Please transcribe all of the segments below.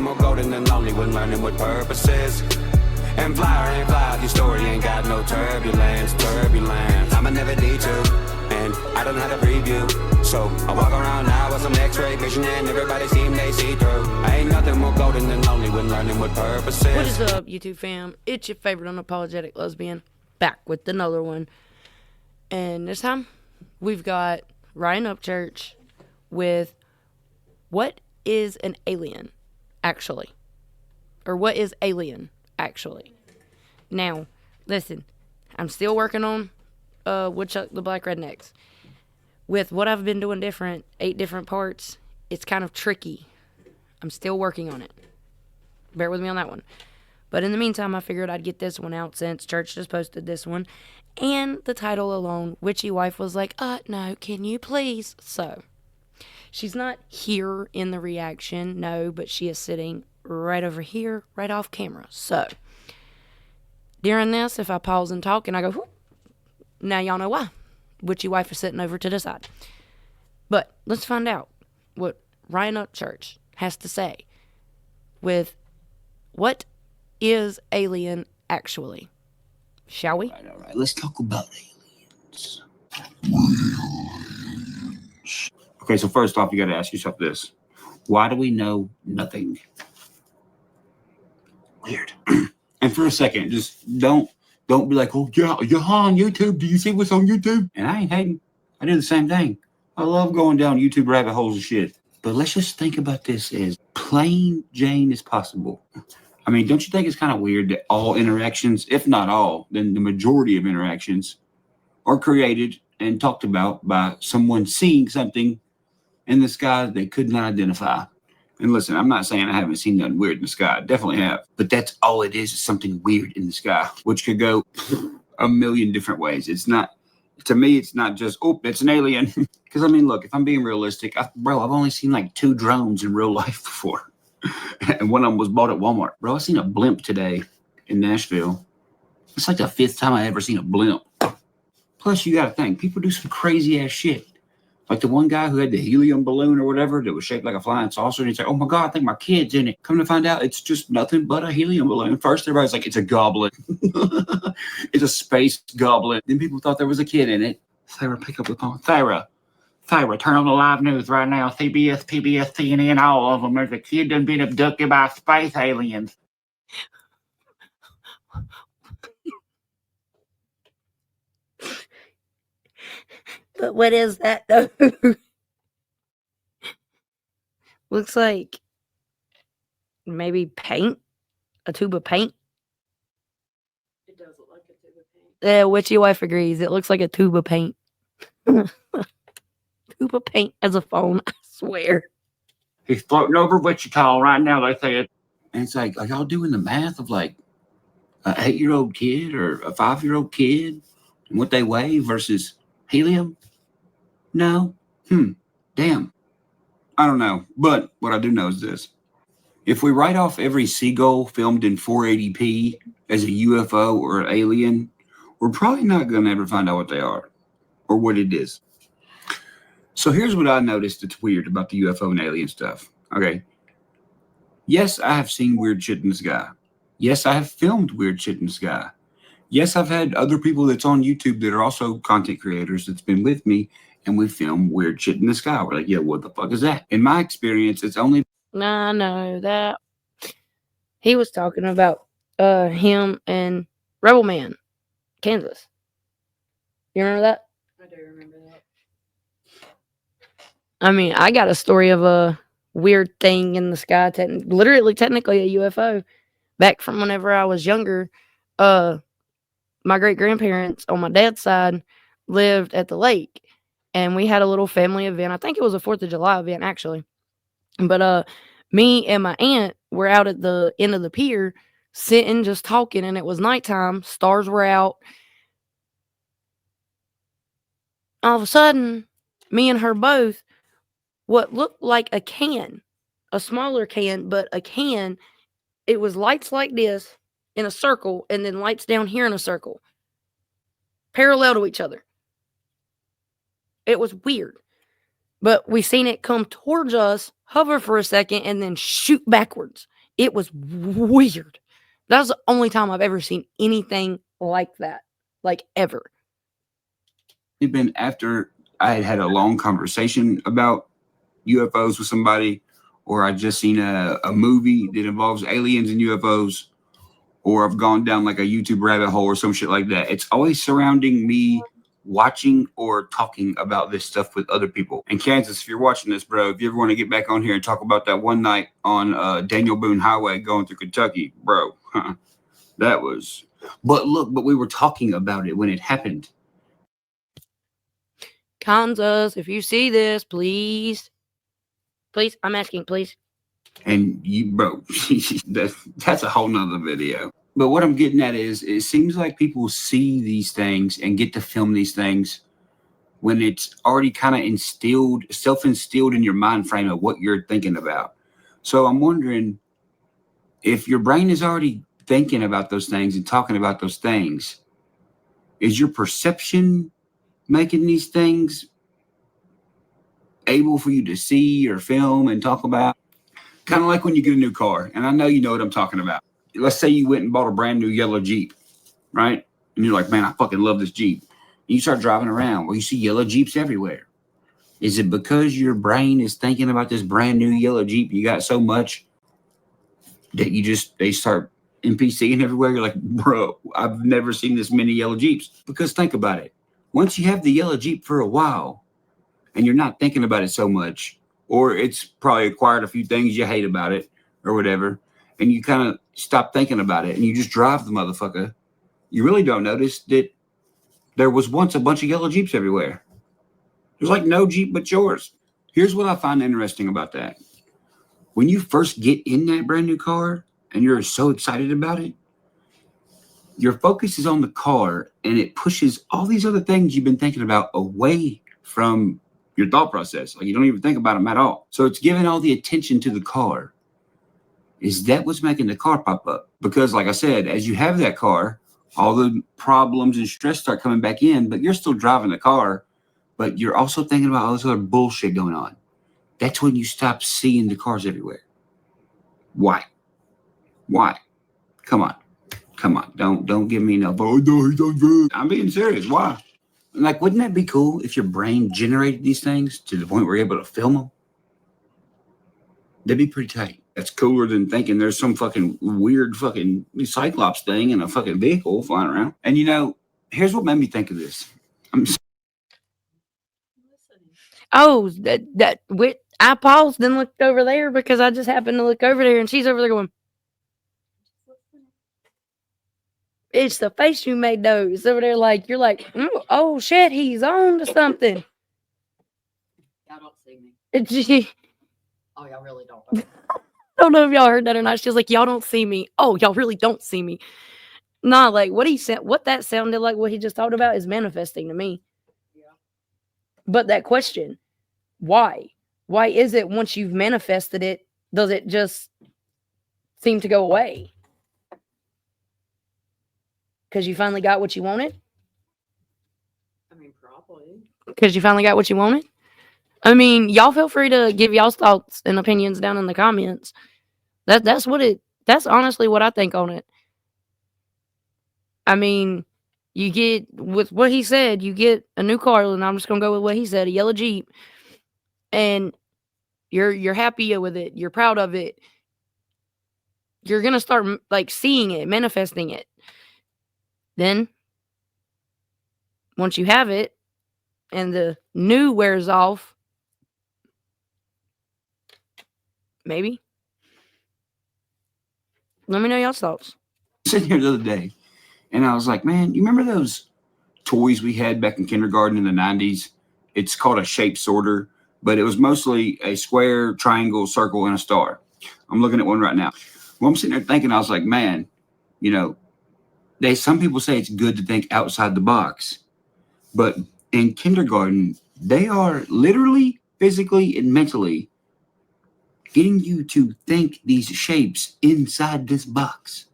more golden than lonely when learning what purpose is. And fly or ain't fly, your story ain't got no turbulence. I'ma never detour, and I don't have a preview. So I walk around now with some x-ray vision, and everybody seem they see through. I ain't nothing more golden than lonely when learning what purpose is. What is up, YouTube fam? It's your favorite unapologetic lesbian, back with another one. And this time, we've got Ryan Upchurch with what is an alien, actually? Or what is alien, actually? Now, listen, I'm still working on Woodchuck the Black Rednecks. With what I've been doing 8 different parts, it's kind of tricky. I'm still working on it. Bear with me on that one. But in the meantime, I figured I'd get this one out since Church just posted this one. And the title alone, Witchy Wife was like, no, can you please? So, she's not here in the reaction, no, but she is sitting right over here, right off camera. So, during this, if I pause and talk and I go, whoop, now y'all know why. Witchy Wife is sitting over to the side. But let's find out what Ryan Upchurch has to say with what is alien actually. Shall we? All right. Let's talk about aliens. Okay, so first off, you got to ask yourself this. Why do we know nothing? Weird. And for a second, just don't be like, oh, yeah, you're on YouTube. Do you see what's on YouTube? And I ain't hating. I do the same thing. I love going down YouTube rabbit holes and shit. But let's just think about this as plain Jane as possible. I mean, don't you think it's kind of weird that all interactions, if not all, then the majority of interactions are created and talked about by someone seeing something in the sky they could not identify? And listen, I'm not saying I haven't seen nothing weird in the sky. I definitely have. But that's all it is something weird in the sky, which could go a million different ways. It's not, to me, it's not just, oh, it's an alien. Because, I mean, look, if I'm being realistic, I've only seen like 2 drones in real life before. And one of them was bought at Walmart. Bro, I seen a blimp today in Nashville. It's like the 5th time I ever seen a blimp. Plus, you got to think, people do some crazy ass shit. Like the one guy who had the helium balloon or whatever that was shaped like a flying saucer. And he's like, oh my God, I think my kid's in it. Come to find out, it's just nothing but a helium balloon. First, everybody's like, it's a goblet. It's a space goblet. Then people thought there was a kid in it. Thyra, pick up the phone. Thyra, turn on the live news right now. CBS, PBS, CNN, all of them. There's a kid done been abducted by space aliens. But what is that, though? Looks like maybe paint? A tube of paint? It does look like a tube of paint. Yeah, Witchy Wife agrees. It looks like a tube of paint. Tube of paint as a phone, I swear. He's floating over Wichita right now, they said. And it's like, are y'all doing the math of like an 8-year-old kid or a 5-year-old kid and what they weigh versus helium? No. Damn. I don't know. But what I do know is this. If we write off every seagull filmed in 480p as a UFO or an alien, we're probably not going to ever find out what they are or what it is. So here's what I noticed that's weird about the UFO and alien stuff. Okay. Yes, I have seen weird shit in the sky. Yes, I have filmed weird shit in the sky. Yes, I've had other people that's on YouTube that are also content creators that's been with me, and we film weird shit in the sky. We're like, yeah, what the fuck is that? In my experience, it's only... Nah, no, that... He was talking about him and Rebel Man, Kansas. You remember that? I do remember that. I mean, I got a story of a weird thing in the sky, technically a UFO. Back from whenever I was younger, my great-grandparents on my dad's side lived at the lake. And we had a little family event. I think it was a 4th of July event, actually. But me and my aunt were out at the end of the pier, sitting, just talking, and it was nighttime. Stars were out. All of a sudden, me and her both, what looked like a can, a smaller can, but a can, it was lights like this in a circle, and then lights down here in a circle, parallel to each other. It was weird. But we seen it come towards us, hover for a second, and then shoot backwards. It was weird. That was the only time I've ever seen anything like that, like ever. It'd been after I had had a long conversation about UFOs with somebody, or I just seen a movie that involves aliens and UFOs, or I've gone down like a YouTube rabbit hole or some shit like that. It's always surrounding me watching or talking about this stuff with other people. And Kansas, if you're watching this, bro, if you ever want to get back on here and talk about that one night on Daniel Boone Highway going through Kentucky, bro, that was. But look, we were talking about it when it happened. Kansas, if you see this, please, I'm asking, please. And you, bro, that's a whole nother video. But what I'm getting at is, it seems like people see these things and get to film these things when it's already kind of self-instilled in your mind frame of what you're thinking about. So I'm wondering if your brain is already thinking about those things and talking about those things, is your perception making these things able for you to see or film and talk about? Kind of like when you get a new car, and I know you know what I'm talking about. Let's say you went and bought a brand new yellow Jeep, right? And you're like, man, I fucking love this Jeep. And you start driving around, well, you see yellow Jeeps everywhere. Is it because your brain is thinking about this brand new yellow Jeep you got so much that they start NPCing everywhere? You're like, bro, I've never seen this many yellow Jeeps. Because think about it. Once you have the yellow Jeep for a while and you're not thinking about it so much, or it's probably acquired a few things you hate about it or whatever, and you kind of stop thinking about it and you just drive the motherfucker, you really don't notice that there was once a bunch of yellow Jeeps everywhere. There's like no Jeep but yours. Here's what I find interesting about that. When you first get in that brand new car and you're so excited about it, your focus is on the car and it pushes all these other things you've been thinking about away from your thought process. Like, you don't even think about them at all. So it's giving all the attention to the car. Is that what's making the car pop up? Because like I said, as you have that car, all the problems and stress start coming back in, but you're still driving the car, but you're also thinking about all this other bullshit going on. That's when you stop seeing the cars everywhere. Why? Come on. Don't give me no, oh no, he does good. I'm being serious. Why? Like, wouldn't that be cool if your brain generated these things to the point where you're able to film them? That'd be pretty tight. That's cooler than thinking there's some fucking weird fucking Cyclops thing in a fucking vehicle flying around. And here's what made me think of this. I paused and looked over there because I just happened to look over there and she's over there going, it's the face you made though. It's over there like, you're like, oh shit, he's on to something. Y'all don't see me. Oh, y'all really don't. I don't know if y'all heard that or not. She was like, y'all don't see me. Oh, y'all really don't see me. Nah, like what he said, what that sounded like, what he just talked about is manifesting to me. Yeah. But that question, why? Why is it once you've manifested it, does it just seem to go away? Because you finally got what you wanted? I mean, probably. Because you finally got what you wanted? I mean, y'all feel free to give y'all's thoughts and opinions down in the comments. That's honestly what I think on it. I mean, you get, with what he said, you get a new car, and I'm just going to go with what he said, a yellow Jeep, and you're happy with it. You're proud of it. You're going to start, like, seeing it, manifesting it. Then, once you have it, and the new wears off, maybe. Let me know y'all's thoughts. Sitting here the other day, and I was like, man, you remember those toys we had back in kindergarten in the 90s? It's called a shape sorter, but it was mostly a square, triangle, circle, and a star. I'm looking at one right now. Well, I'm sitting there thinking, I was like, man, some people say it's good to think outside the box, but in kindergarten, they are literally, physically, and mentally getting you to think these shapes inside this box.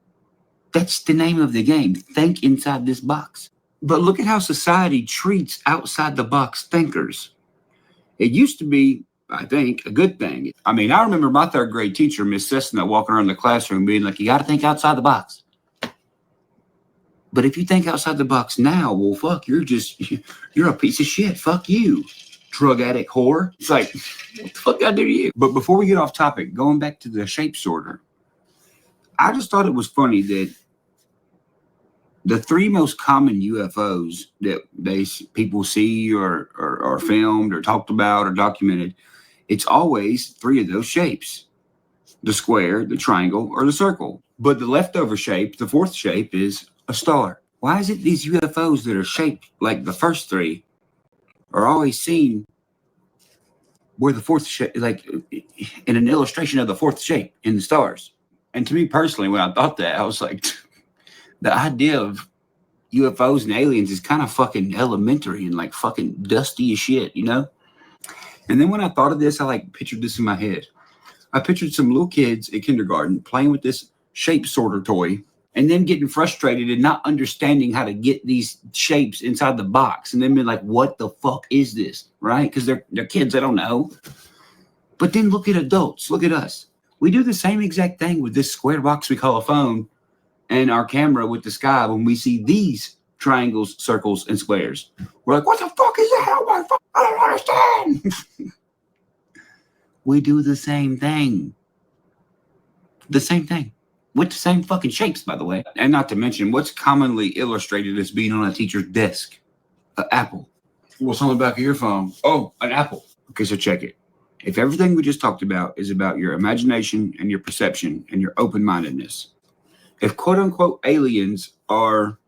That's the name of the game. Think inside this box. But look at how society treats outside the box thinkers. It used to be, I think, a good thing. I mean, I remember my third grade teacher, Miss Cessna, walking around the classroom being like, you got to think outside the box. But if you think outside the box now, well, fuck, you're a piece of shit. Fuck you, drug addict whore. It's like, what the fuck did I do to you? But before we get off topic, going back to the shape sorter, I just thought it was funny that the three most common UFOs that people see or filmed or talked about or documented, it's always three of those shapes: the square, the triangle, or the circle. But the leftover shape, the fourth shape, is a star. Why is it these UFOs that are shaped like the first three are always seen where the fourth shape, like in an illustration of the fourth shape in the stars? And to me personally, when I thought that, I was like, the idea of UFOs and aliens is kind of fucking elementary and like fucking dusty as shit, you know? And then when I thought of this, I like pictured this in my head. I pictured some little kids in kindergarten playing with this shape sorter toy and then getting frustrated and not understanding how to get these shapes inside the box, and then being like, what the fuck is this, right? Because they're kids, they don't know. But then look at adults, look at us. We do the same exact thing with this square box we call a phone and our camera with the sky when we see these triangles, circles, and squares. We're like, what the fuck is that? I don't understand. We do the same thing. The same thing. With the same fucking shapes, by the way. And not to mention, what's commonly illustrated as being on a teacher's desk? An apple. What's on the back of your phone? Oh, an apple. Okay, so check it. If everything we just talked about is about your imagination and your perception and your open-mindedness, if quote-unquote aliens are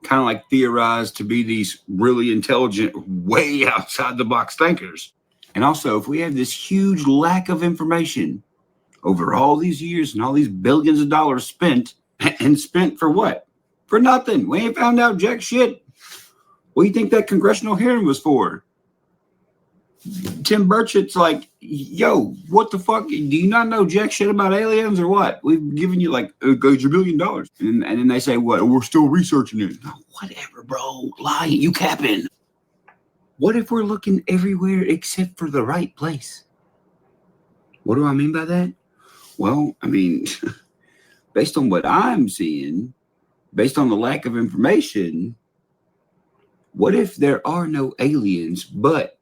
kind of like theorized to be these really intelligent, way outside-the-box thinkers, and also if we have this huge lack of information over all these years and all these billions of dollars spent, and spent for what? For nothing. We ain't found out jack shit. What do you think that congressional hearing was for? Tim Burchett's like, yo, what the fuck? Do you not know jack shit about aliens or what? We've given you like $1 billion. And then they say, what? We're still researching it. No, whatever, bro. Lying. You capping. What if we're looking everywhere except for the right place? What do I mean by that? Well, I mean, based on what I'm seeing, based on the lack of information, what if there are no aliens, but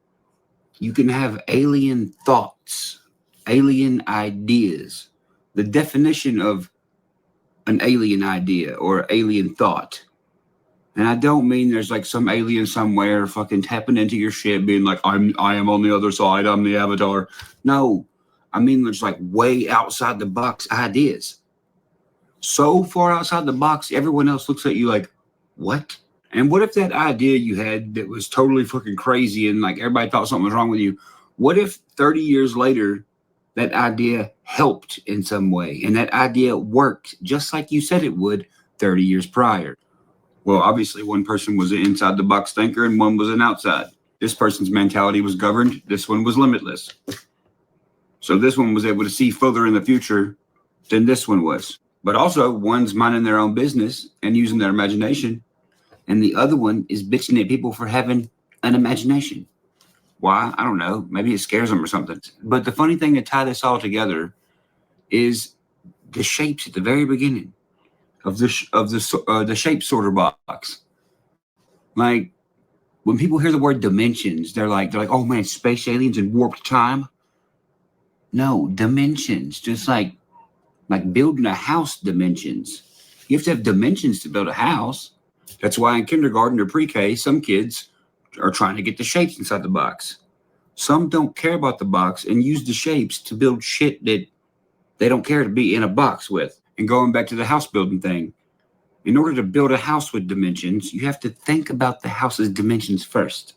you can have alien thoughts, alien ideas? The definition of an alien idea or alien thought. And I don't mean there's like some alien somewhere fucking tapping into your shit being like, I am on the other side, I'm the avatar. No. I mean, there's like way outside the box ideas. So far outside the box, everyone else looks at you like, what? And what if that idea you had that was totally fucking crazy and like everybody thought something was wrong with you? What if 30 years later, that idea helped in some way and that idea worked just like you said it would 30 years prior? Well, obviously one person was an inside the box thinker and one was an outside. This person's mentality was governed. This one was limitless. So this one was able to see further in the future than this one was. But also, one's minding their own business and using their imagination, and the other one is bitching at people for having an imagination. Why? I don't know. Maybe it scares them or something. But the funny thing to tie this all together is the shapes at the very beginning of the shape sorter box. Like when people hear the word dimensions, they're like, oh man, space aliens and warped time. No, dimensions, just like building a house dimensions. You have to have dimensions to build a house. That's why in kindergarten or pre-K, some kids are trying to get the shapes inside the box. Some don't care about the box and use the shapes to build shit that they don't care to be in a box with. And going back to the house building thing, in order to build a house with dimensions, you have to think about the house's dimensions first.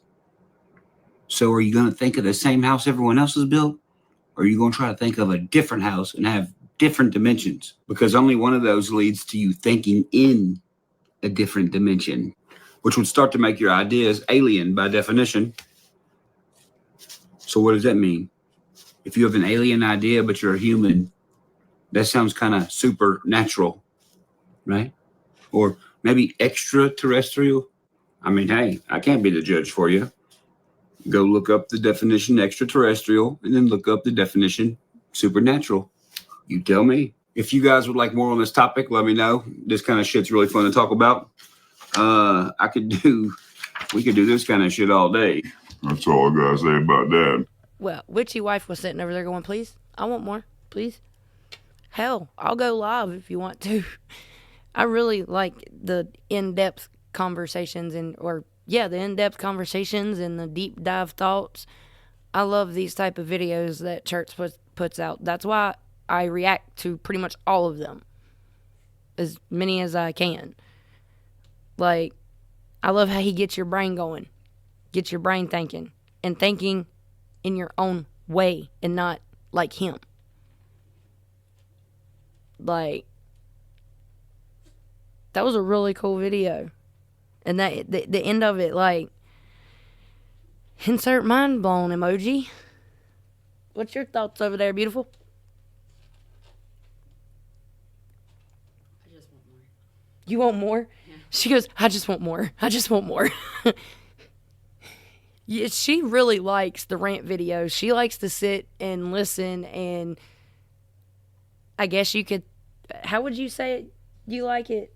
So are you going to think of the same house everyone else has built? Or are you going to try to think of a different house and have different dimensions? Because only one of those leads to you thinking in a different dimension, which would start to make your ideas alien by definition. So what does that mean? If you have an alien idea, but you're a human, that sounds kind of supernatural, right? Or maybe extraterrestrial. I mean, hey, I can't be the judge for you. Go look up the definition extraterrestrial and then look up the definition supernatural. You tell me. If you guys would like more on this topic, let me know. This kind of shit's really fun to talk about. We could do this kind of shit all day. That's all I gotta say about that. Well, witchy wife was sitting over there going, please, I want more, please. Hell, I'll go live if you want to. I really like the in-depth conversations the in-depth conversations and the deep dive thoughts. I love these type of videos that church puts out. That's why I react to pretty much all of them, as many as I can. Like, I love how he gets your brain going, gets your brain thinking, and thinking in your own way and not like him. Like, that was a really cool video. And that the end of it, like, insert mind blown emoji. What's your thoughts over there, beautiful? I just want more. You want more? Yeah. She goes, I just want more. I just want more. Yeah, she really likes the rant videos. She likes to sit and listen, and I guess you could, how would you say it? You like it?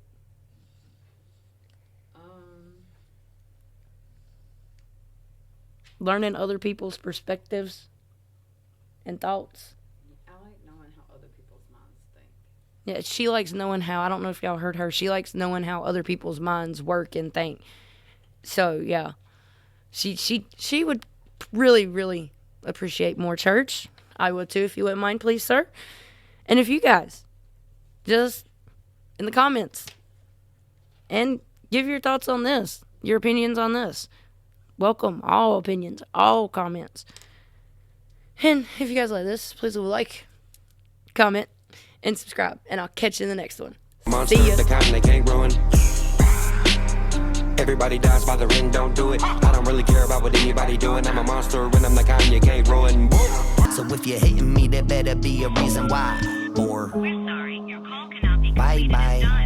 Learning other people's perspectives and thoughts. I like knowing how other people's minds think. Yeah, she likes knowing how, I don't know if y'all heard her, she likes knowing how other people's minds work and think. So, yeah. She would really, really appreciate more church. I would too, if you wouldn't mind, please, sir. And if you guys, just in the comments, and give your thoughts on this, your opinions on this. Welcome all opinions, all comments. And if you guys like this, please leave a like, comment, and subscribe. And I'll catch you in the next one. Monster, See ya. the kind they can't ruin. Everybody dies by the ring, don't do it. I don't really care about what anybody doing. I'm a monster when I'm the kind you can't ruin. So if you're hating me, there better be a reason why. Or We're sorry, your call cannot be bye completed bye. at this time.